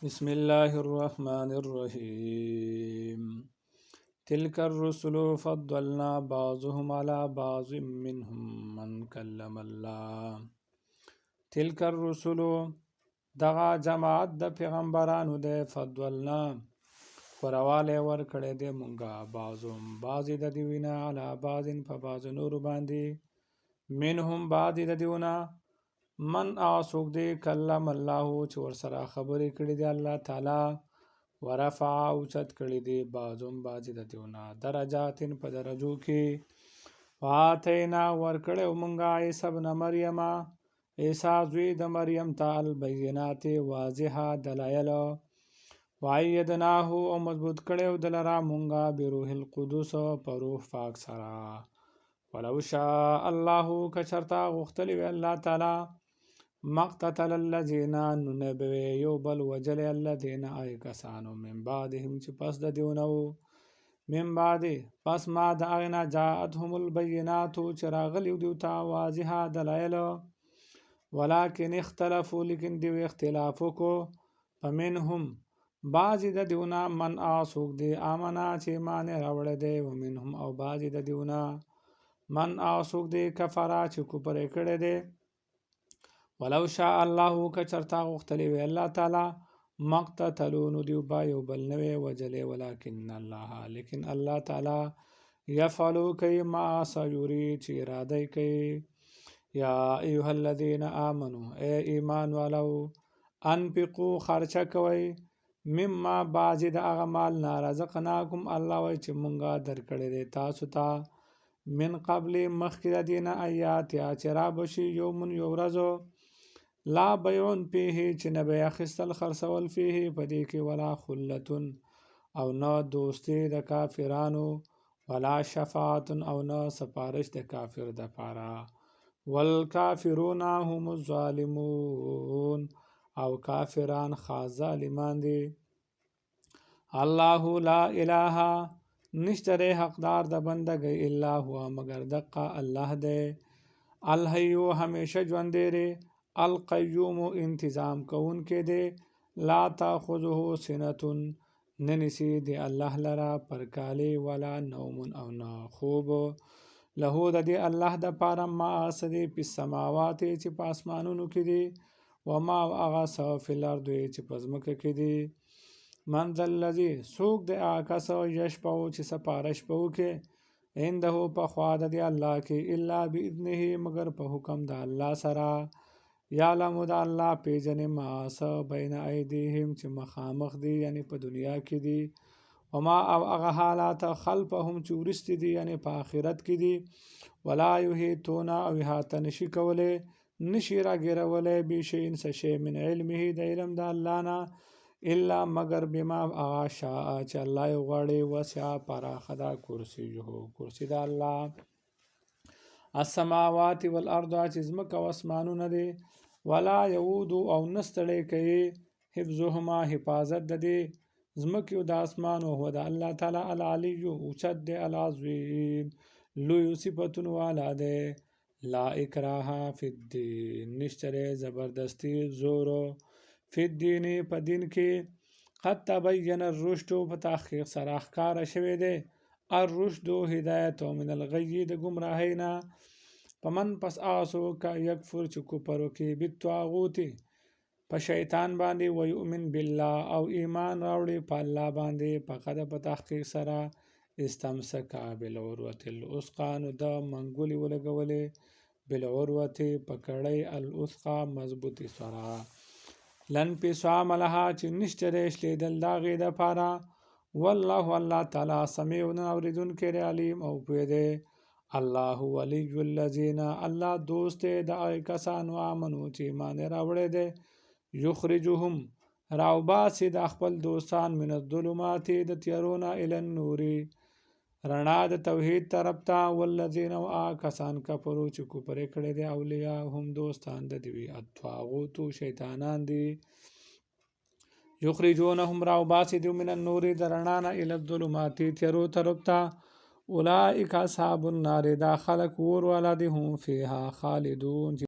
بسم الله الرحمن الرحيم. تلك الرسل فضلنا بعضهم على بعض منهم من كلم الله. تلك الرسل دغا جماعت د پیغمبرانو ده فضلنا ورواله ور کړه دې مونږه بعضهم بعضی د دیوینا علی بعض په بعض نور باندې منهم بعض د دیونا من اعصوک دی کلم الله چې ورسره خبرې کړي دی الله تعالی ورفع اوچت کړي دی بعضهم بعضی د دیونا درجاتن په درجو کې واتینا ورکړه مونږه عیسی ابن مریم عیسی زوی د مریم ته البینات واضحه دلایل وایدناه او مضبوط کړو دلرا مونږه بروح القدس په روح پاک سره ولو شاء الله کچرتا غختلی الله تعالی مقتتل الذين ننبوي يوبل وجل الذين اي کسانو من بعدهم چې پس د دیونو من بعد پس ما د اغنا جاءتهم البينات چراغلی دیوتا واضحه دلایل ولكن اختلفوا لیکن دیو اختلافو کو فمنهم بعضی د دیونا من اعصوک دی آمنا چې مان راوړ دی ومنهم او بعضی د دیونا من اعصوک دی کفرا چې کوپر کړه دی ولو شاء الله کچرتا غختلی وی الله تعالی مقتتلون دیو با یو بل نوی وجلی ولكن الله لیکن الله تعالی یفعلو کئی ما سیوری چی اراده کئی یا ایوها الذین آمنو اے ایمان والو انفقو خرچه کوئی مما بعضی د اغمال نارزقناکم الله وی چې مونږه درکړی دی تاسو ته من قبل مخکې د دینه آیات یا چرا بشي یومن یو ورځو لا بیعون فیه چې نه به اخیستل خرڅول فیه په دې کې ولا خلتون او نه دوستي د کافرانو ولا شفاعت او نه سفارش د کافر د پاره والکافرون هم الظالمون او کافران خاص ظالمان دي الله لا اله نشتره حقدار د بندګۍ الا هو مگر دقه الله دی الحیو همیشه ژوند دی القیوم انتظام کون کې دی لا تاخذه سنه ننسی دی الله لرا پرکالی ولا نوم او نه خوب له د دی الله د پاره ما اسدی په سماوات چې په اسمانونو کې دی وما اغا سو فی الارض چې په ځمکه کې دی من ذا الذی سوق د اکاسو یشپو چې سپارش پو کې عنده په خوا د دی الله کې الا باذنه مگر په حکم د الله سره یعلم د الله پیجن ما س بین ایدیهم چې مخامخ دی یعنی په دنیا کې دی وما او هغه حالات خلفهم چې ورسته دي یعنی په آخرت کې دي ولا یحیطون او احاطه نشي کولی نشي راګیرولی بشیء شی من علمه د علم د الله نه الا مگر بما هغه شاء چې الله یې غواړي وسع پراخه دا کرسي د الله السماوات والارض چې ځمکه او اسمانونه دي ولا یعود او نستړی کوي حفظهما حفاظت د دې ځمکې او د اسمان او هو د الله تعالی العلی اوچت دی العظیم لوی صفاتونه والا دی لا اکراه فی الدین نشتره زبردستی زورو فی الدین په دین کې قد تبین الرشد په تحقیق سره ښکاره شوی دی الرشد هدایت من الغی د گمراهی نه پمن پس آسو کا یکفر چې کفر وکړي بالطاغوت په شیطان باندې ويؤمن بالله او ایمان راوړي په الله باندې فقد په تحقیق سره استمسک بالعروة الوثقى نو د منګولي ولګولې بالعروة پکړی الوثقى مضبوطی سره لن پسام لها چې نشته رشلې دل داغې د پاره والله الله تعالی سمیع اوریدونکی علیم او پوهه دی الله ولی الذین الله دوست د کسانو امنو چې ایمان راوړی دی یخرجهم راوباسي د خپل دوستان من الظلمات د تیارونه الی النور رڼا د توحید طرف ته والذین کسان کفرو چې کفر کړي دي اولیاء هم دوستان د دوی الطاغوت شیطانان دي یخرجونهم راوباسي د من النور د رڼا نه الی الظلمات تیارو طرف ته اولئک اصحاب النار دا خلق ور ولدهم فيها خالدون